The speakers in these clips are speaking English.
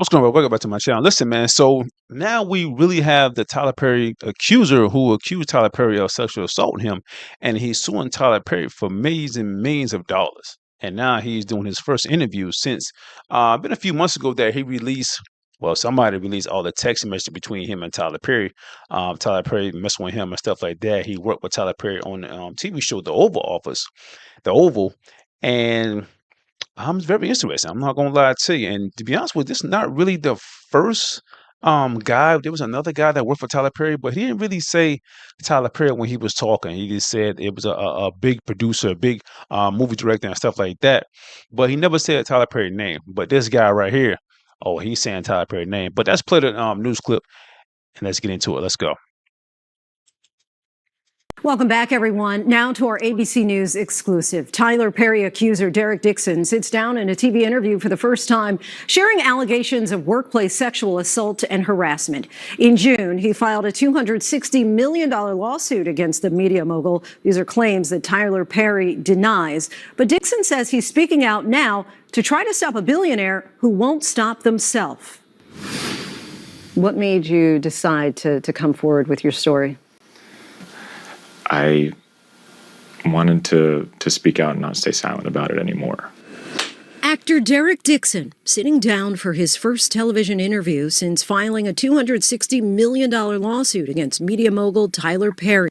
What's going on? Welcome back to my channel. Listen, man. So now we really have the Tyler Perry accuser who accused Tyler Perry of sexual assaulting him, and he's suing Tyler Perry for millions and millions of dollars. And now he's doing his first interview since been a few months ago that he released. Well, somebody released all the text messages between him and Tyler Perry. Tyler Perry messing with him and stuff like that. He worked with Tyler Perry on the TV show The Oval Office, The Oval, and it's very interesting. I'm not gonna lie to you. And to be honest with you, this is not really the first guy. There was another guy that worked for Tyler Perry, but he didn't really say Tyler Perry when he was talking. He just said it was a big producer, a big movie director and stuff like that. But he never said Tyler Perry's name. But this guy right here, oh, he's saying Tyler Perry's name. But let's play the news clip and let's get into it. Let's go. Welcome back, everyone. Now to our ABC News exclusive. Tyler Perry accuser Derek Dixon sits down in a TV interview for the first time, sharing allegations of workplace sexual assault and harassment. In June, he filed a $260 million lawsuit against the media mogul. These are claims that Tyler Perry denies. But Dixon says he's speaking out now to try to stop a billionaire who won't stop themselves. What made you decide to come forward with your story? I wanted to speak out and not stay silent about it anymore. Actor Derek Dixon sitting down for his first television interview since filing a $260 million lawsuit against media mogul Tyler Perry.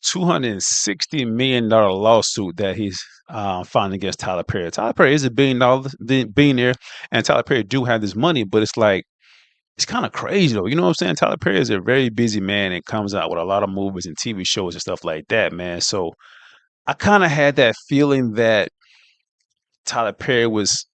$260 million lawsuit that he's filing against Tyler Perry. Tyler Perry is a billionaire, and Tyler Perry do have this money, but it's like, it's kind of crazy though. You know what I'm saying? Tyler Perry is a very busy man and comes out with a lot of movies and TV shows and stuff like that, man. So I kind of had that feeling that Tyler Perry was,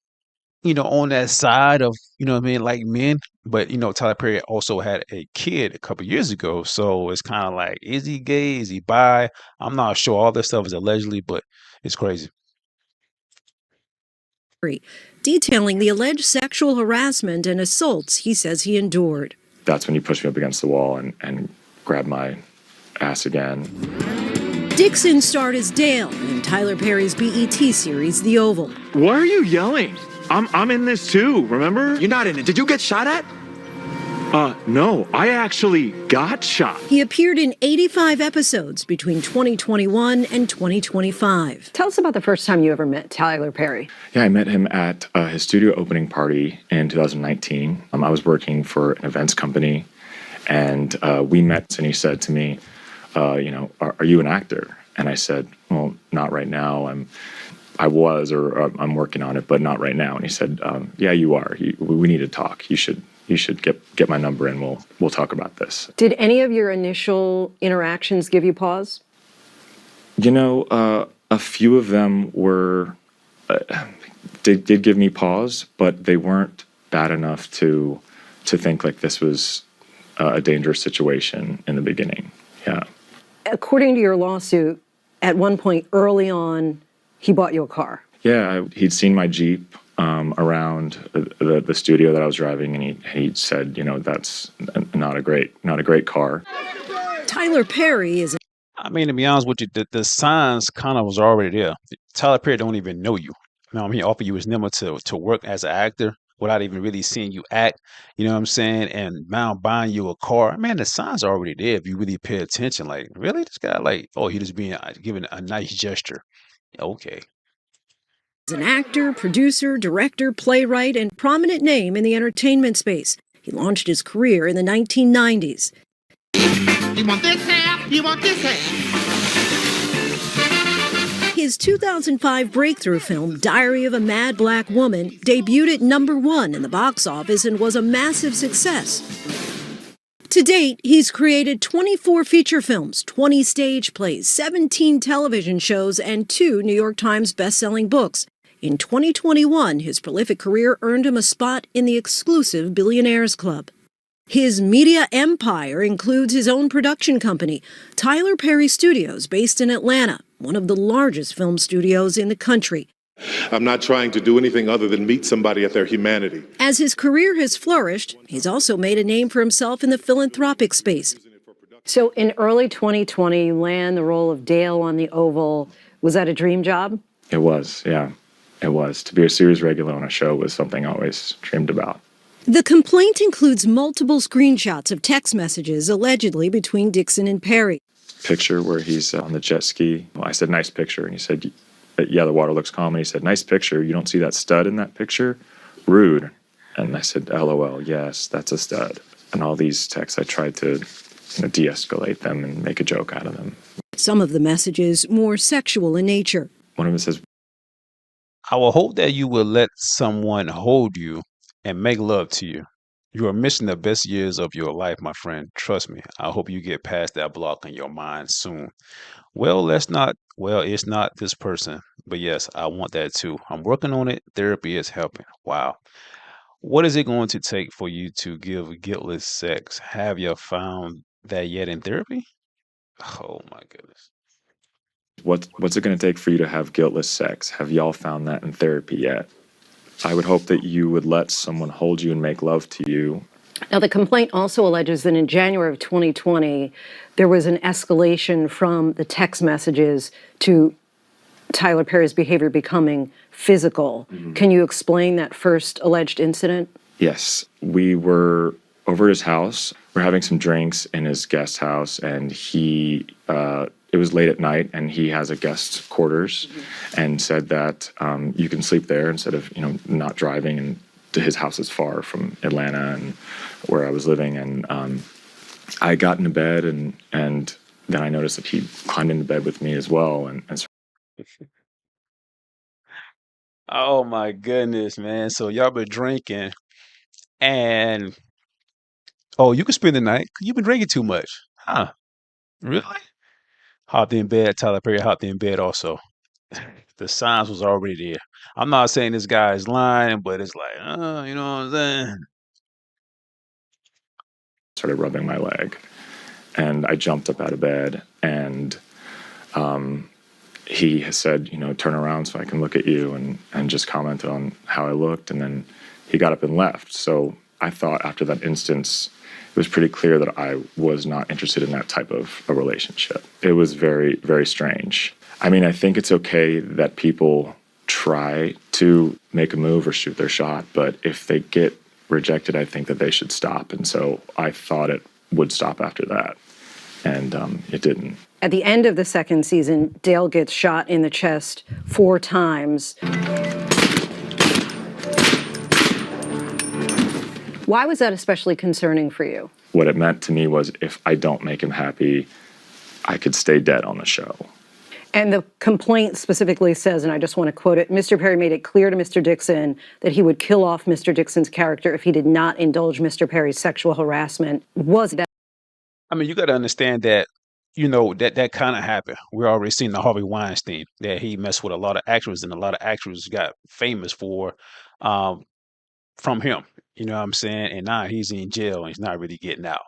on that side of, what I mean, like men. But, Tyler Perry also had a kid a couple years ago. So it's kind of like, is he gay? Is he bi? I'm not sure. All this stuff is allegedly, but it's crazy. Detailing the alleged sexual harassment and assaults he says he endured. That's when he pushed me up against the wall and grabbed my ass again. Dixon starred as Dale in Tyler Perry's BET series, The Oval. Why are you yelling? I'm in this too, remember? You're not in it. Did you get shot at? No, I actually got shot. He appeared in 85 episodes between 2021 and 2025. Tell us about the first time you ever met Tyler Perry. Yeah, I met him at his studio opening party in 2019. I was working for an events company, and we met, and he said to me, are you an actor? And I said, well, not right now. I'm working on it, but not right now. And he said, yeah, you are. We need to talk. You should get my number and we'll talk about this. Did any of your initial interactions give you pause? A few of them were did give me pause, but they weren't bad enough to think like this was a dangerous situation in the beginning. Yeah. According to your lawsuit, at one point early on, he bought you a car. Yeah, he'd seen my Jeep around the studio that I was driving, and he said, that's not a great car. Tyler Perry is. I mean, to be honest with you, the signs kind of was already there. Tyler Perry don't even know you. He offered you his number to work as an actor without even really seeing you act. You know what I'm saying? And now buying you a car. Man, the signs are already there if you really pay attention. Like, really, this guy, like, oh, he just being giving a nice gesture. Okay. An actor, producer, director, playwright, and prominent name in the entertainment space. He launched his career in the 1990s. You want this half? You want this half? His 2005 breakthrough film, Diary of a Mad Black Woman, debuted at #1 in the box office and was a massive success. To date, he's created 24 feature films, 20 stage plays, 17 television shows, and 2 New York Times best-selling books. In 2021, his prolific career earned him a spot in the exclusive Billionaires Club. His media empire includes his own production company, Tyler Perry Studios, based in Atlanta, one of the largest film studios in the country. I'm not trying to do anything other than meet somebody at their humanity. As his career has flourished, he's also made a name for himself in the philanthropic space. So in early 2020, you land the role of Dale on The Oval. Was that a dream job? It was, yeah. It was. To be a series regular on a show was something I always dreamed about. The complaint includes multiple screenshots of text messages allegedly between Dixon and Perry. Picture where he's on the jet ski. Well, I said, nice picture. And he said, yeah, the water looks calm. And he said, nice picture. You don't see that stud in that picture? Rude. And I said, LOL, yes, that's a stud. And all these texts, I tried to de-escalate them and make a joke out of them. Some of the messages more sexual in nature. One of them says, I will hope that you will let someone hold you and make love to you. You are missing the best years of your life, my friend. Trust me. I hope you get past that block in your mind soon. Well, it's not this person. But yes, I want that too. I'm working on it. Therapy is helping. Wow. What is it going to take for you to give guiltless sex? Have you found that yet in therapy? Oh my goodness. what's it going to take for you to have guiltless sex? Have y'all found that in therapy yet? I would hope that you would let someone hold you and make love to you. Now, the complaint also alleges that in January of 2020, there was an escalation from the text messages to Tyler Perry's behavior becoming physical. Mm-hmm. Can you explain that first alleged incident? Yes. We were over at his house. We're having some drinks in his guest house, and it was late at night, and he has a guest quarters, and said that you can sleep there instead of not driving. And his house is far from Atlanta and where I was living. And I got into bed, and then I noticed that he climbed into bed with me as well. And Oh my goodness, man. So y'all been drinking and oh, you can spend the night. You've been drinking too much. Huh? Really? Hopped in bed. Tyler Perry hopped in bed also. The signs was already there. I'm not saying this guy is lying, but it's like, you know what I'm saying? started rubbing my leg. And I jumped up out of bed, and he said, turn around so I can look at you, and just commented on how I looked. And then he got up and left. So I thought after that instance, it was pretty clear that I was not interested in that type of a relationship. It was very, very strange. I mean, I think it's okay that people try to make a move or shoot their shot, but if they get rejected, I think that they should stop. And so I thought it would stop after that, and it didn't. At the end of the second season, Dale gets shot in the chest 4 times. Why was that especially concerning for you? What it meant to me was if I don't make him happy, I could stay dead on the show. And the complaint specifically says, and I just want to quote it, Mr. Perry made it clear to Mr. Dixon that he would kill off Mr. Dixon's character if he did not indulge Mr. Perry's sexual harassment. Was that? I mean, you got to understand that, that kind of happened. We're already seeing the Harvey Weinstein, that he messed with a lot of actors, and a lot of actors got famous from him. You know what I'm saying? And now he's in jail and he's not really getting out,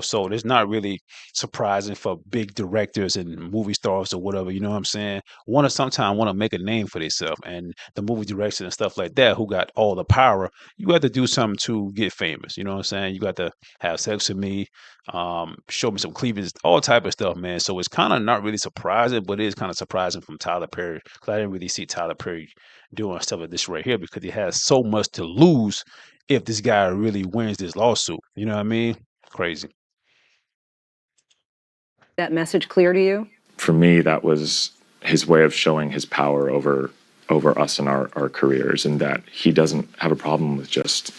So it's not really surprising for big directors and movie stars or whatever, you know what I'm saying? Sometimes want to make a name for themselves, and the movie direction and stuff like that, who got all the power, you have to do something to get famous, you know what I'm saying? You got to have sex with me, show me some cleavage, all type of stuff, man. So it's kind of not really surprising, but it is kind of surprising from Tyler Perry, because I didn't really see Tyler Perry doing stuff like this right here, because he has so much to lose if this guy really wins this lawsuit. You know what I mean? Crazy. That message clear to you? For me, that was his way of showing his power over us and our careers, and that he doesn't have a problem with just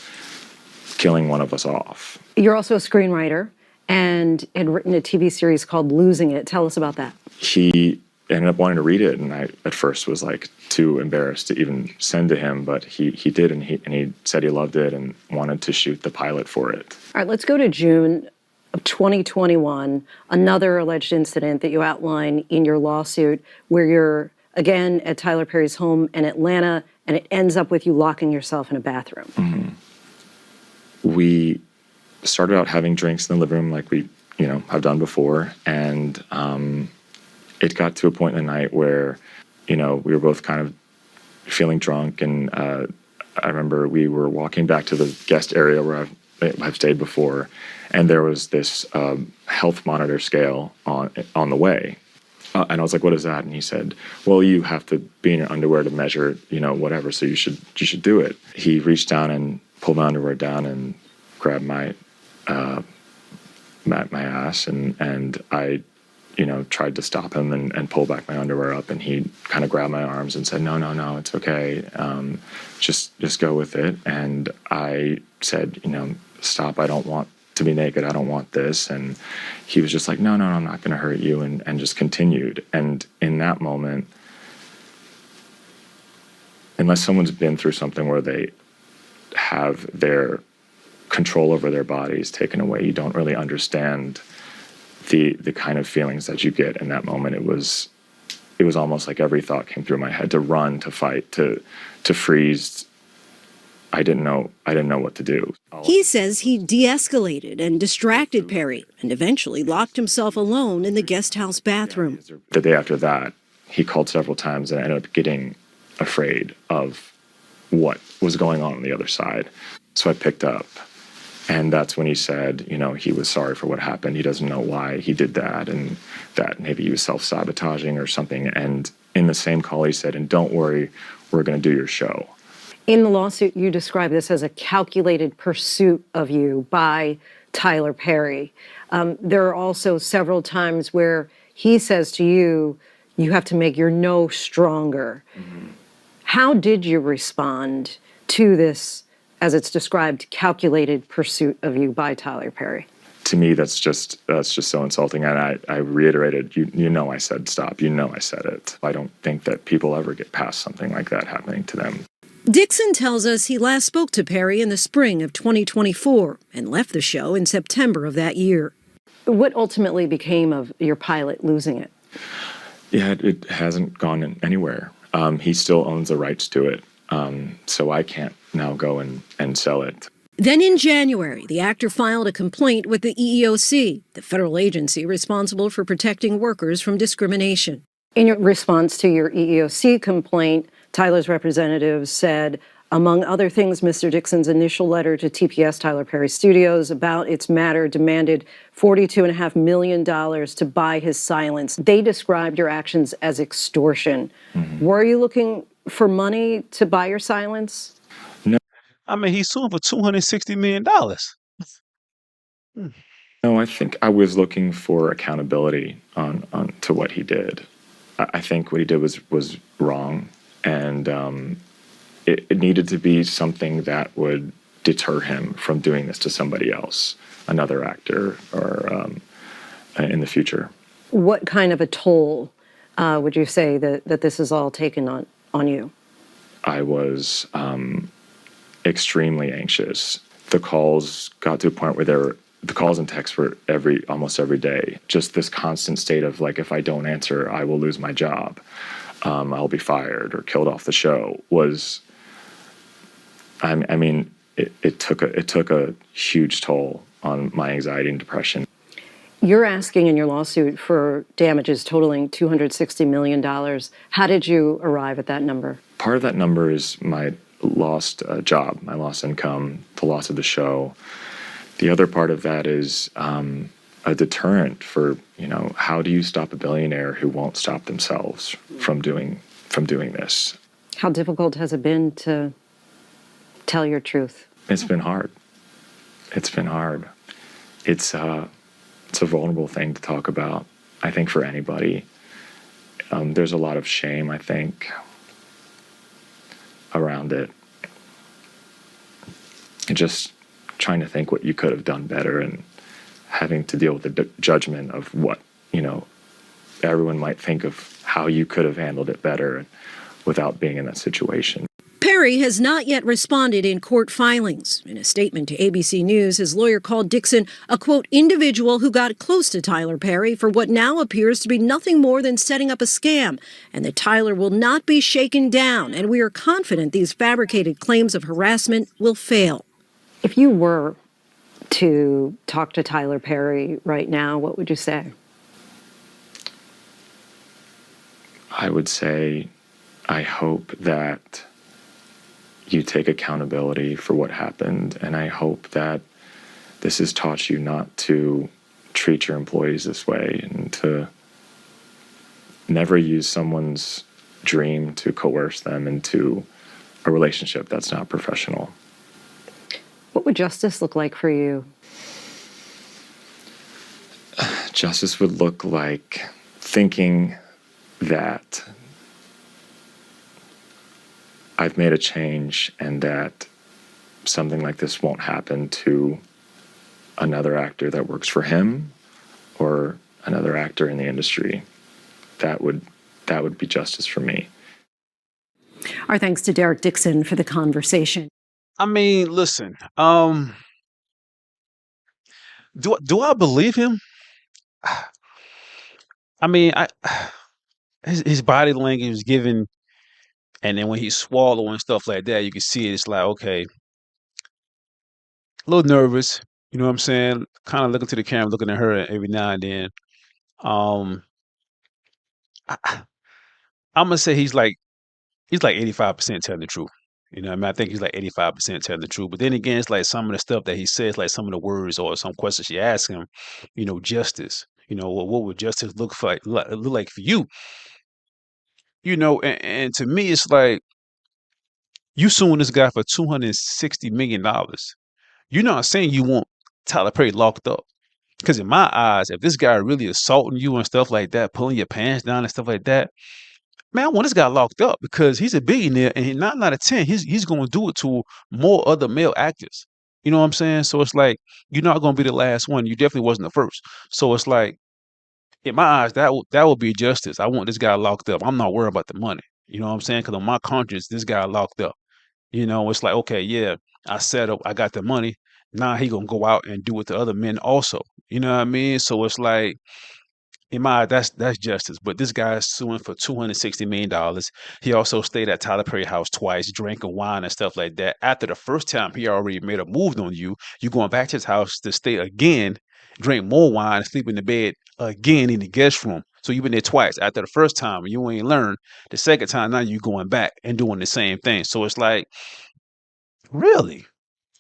killing one of us off. You're also a screenwriter and had written a TV series called Losing It. Tell us about that. He ended up wanting to read it, and I at first was like too embarrassed to even send to him, but he did, and he said he loved it and wanted to shoot the pilot for it. All right, let's go to June of 2021, another alleged incident that you outline in your lawsuit where you're again at Tyler Perry's home in Atlanta, and it ends up with you locking yourself in a bathroom. Mm-hmm. We started out having drinks in the living room like we have done before, and it got to a point in the night where, we were both kind of feeling drunk, and I remember we were walking back to the guest area where I've stayed before, and there was this health monitor scale on the way. And I was like, what is that? And he said, well, you have to be in your underwear to measure, whatever, so you should do it. He reached down and pulled my underwear down and grabbed my my ass, and I, tried to stop him and pull back my underwear up, and he kind of grabbed my arms and said, no, no, no, it's okay. Just go with it. And I said, stop, I don't want to be naked. I don't want this. And he was just like, no, no, no, I'm not going to hurt you. And just continued. And in that moment, unless someone's been through something where they have their control over their bodies taken away, you don't really understand the kind of feelings that you get in that moment. It was almost like every thought came through my head: to run, to fight, to freeze. I didn't know what to do. He says he de-escalated and distracted Perry and eventually locked himself alone in the guest house bathroom. The day after that, he called several times, and I ended up getting afraid of what was going on the other side. So I picked up, and that's when he said, he was sorry for what happened. He doesn't know why he did that, and that maybe he was self-sabotaging or something. And in the same call, he said, and don't worry, we're going to do your show. In the lawsuit, you describe this as a calculated pursuit of you by Tyler Perry. There are also several times where he says to you, you have to make your no stronger. Mm-hmm. How did you respond to this, as it's described, calculated pursuit of you by Tyler Perry? To me, that's just so insulting. And I reiterated, I said stop. I said it. I don't think that people ever get past something like that happening to them. Dixon tells us he last spoke to Perry in the spring of 2024 and left the show in September of that year. What ultimately became of your pilot losing it? Yeah, it hasn't gone anywhere. He still owns the rights to it, so I can't now go and sell it. Then in January, the actor filed a complaint with the EEOC, the federal agency responsible for protecting workers from discrimination. In your response to your EEOC complaint, Tyler's representatives said, among other things, Mr. Dixon's initial letter to TPS, Tyler Perry Studios, about its matter demanded $42.5 million to buy his silence. They described your actions as extortion. Mm-hmm. Were you looking for money to buy your silence? No. I mean, he's suing for $260 million. No, I think I was looking for accountability on to what he did. I think what he did was wrong, and it needed to be something that would deter him from doing this to somebody else, another actor, or in the future. What kind of a toll would you say that this is all taken on you? I was extremely anxious. The calls got to a point where the calls and texts were almost every day. Just this constant state of, like, if I don't answer, I will lose my job. I'll be fired or killed off the show. It took a huge toll on my anxiety and depression. You're asking in your lawsuit for damages totaling $260 million. How did you arrive at that number? Part of that number is my lost job, my lost income, the loss of the show. The other part of that is a deterrent for, how do you stop a billionaire who won't stop themselves from doing this? How difficult has it been to tell your truth? It's been hard. It's a vulnerable thing to talk about, I think, for anybody. There's a lot of shame, I think, around it. And just trying to think what you could have done better, and having to deal with the judgment of what, everyone might think of how you could have handled it better without being in that situation. Perry has not yet responded in court filings. In a statement to ABC News, his lawyer called Dixon a, quote, individual who got close to Tyler Perry for what now appears to be nothing more than setting up a scam, and that Tyler will not be shaken down, and we are confident these fabricated claims of harassment will fail. If you were to talk to Tyler Perry right now, what would you say? I would say, I hope that you take accountability for what happened, and I hope that this has taught you not to treat your employees this way, and to never use someone's dream to coerce them into a relationship that's not professional. What would justice look like for you? Justice would look like thinking that I've made a change and that something like this won't happen to another actor that works for him or another actor in the industry. That would be justice for me. Our thanks to Derek Dixon for the conversation. I mean, listen, do I believe him? I mean, I his body language was given, and then when he swallow and stuff like that, you can see it, it's like, okay, a little nervous, you know what I'm saying? Kind of looking to the camera, looking at her every now and then. Um, I, I'm gonna say he's like 85% telling the truth. You know what I mean? I think he's like 85% telling the truth. But then again, it's like some of the stuff that he says, like some of the words or some questions she asks him, justice. What would justice look like for you? And to me, it's like you suing this guy for $260 million. You're not saying you want Tyler Perry locked up. Because in my eyes, if this guy really assaulting you and stuff like that, pulling your pants down and stuff like that, man, I want this guy locked up because he's a billionaire, and 9 out of 10, he's going to do it to more other male actors. You know what I'm saying? So it's like you're not going to be the last one. You definitely wasn't the first. So it's like in my eyes, that would be justice. I want this guy locked up. I'm not worried about the money. You know what I'm saying? Because on my conscience, this guy locked up. It's like, okay, yeah, I set up, I got the money. Now he gonna go out and do it to other men also. You know what I mean? So it's like in my that's justice. But this guy is suing for $260 million. He also stayed at Tyler Perry house twice, drinking wine and stuff like that. After the first time he already made a move on you, you going back to his house to stay again, drink more wine, sleep in the bed again in the guest room. So you've been there twice. After the first time, you ain't learned. The second time, now you going back and doing the same thing. So it's like, really?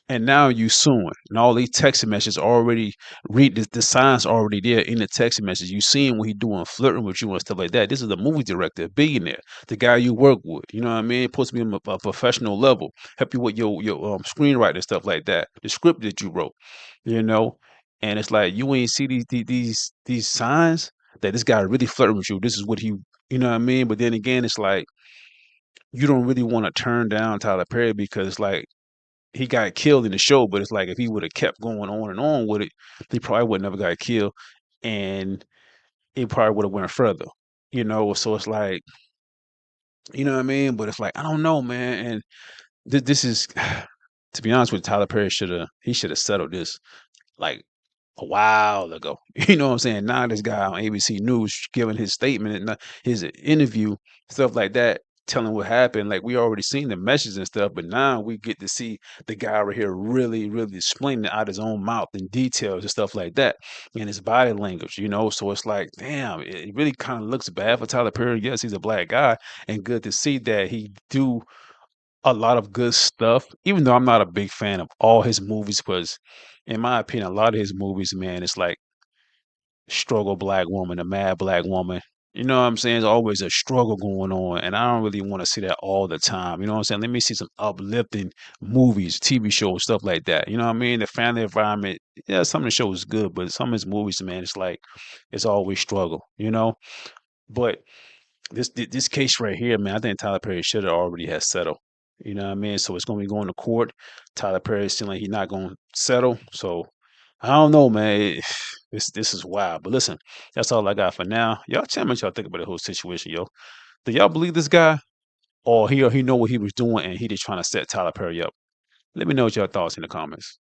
And now you suing, and all these text messages already read the signs already there in the text message. You seeing what he doing, flirting with you and stuff like that. This is a movie director, a billionaire, the guy you work with. You know what I mean? Supposed to be on a professional level, help you with your screenwriting and stuff like that. The script that you wrote, you know, and it's like you ain't see these signs that this guy really flirting with you. This is what he, you know what I mean? But then again, it's like you don't really want to turn down Tyler Perry because like he got killed in the show, but it's like if he would have kept going on and on with it, he probably would never got killed, and it probably would have went further. So it's like, you know what I mean? But it's like I don't know, man. And this is, to be honest with you, Tyler Perry should have settled this like a while ago. You know what I'm saying? Now this guy on ABC News giving his statement and his interview, stuff like that, telling what happened. Like we already seen the messages and stuff, but now we get to see the guy right here really, really explaining it out his own mouth in details and stuff like that, and his body language. So it's like, damn, it really kind of looks bad for Tyler Perry. Yes, he's a black guy, and good to see that he do a lot of good stuff, even though I'm not a big fan of all his movies, because in my opinion, a lot of his movies, man, it's like struggle black woman, a mad black woman. You know what I'm saying? There's always a struggle going on, and I don't really want to see that all the time. You know what I'm saying? Let me see some uplifting movies, TV shows, stuff like that. You know what I mean? The family environment, yeah, some of the shows is good, but some of his movies, man, it's like it's always struggle. But this case right here, man, I think Tyler Perry should have already had settled. You know what I mean? So it's gonna be going to court. Tyler Perry seems like he's not gonna settle. So I don't know, man. This is wild. But listen, that's all I got for now. Y'all tell me what y'all think about the whole situation, yo. Do y'all believe this guy? Or he know what he was doing and he just trying to set Tyler Perry up? Let me know what y'all thoughts in the comments.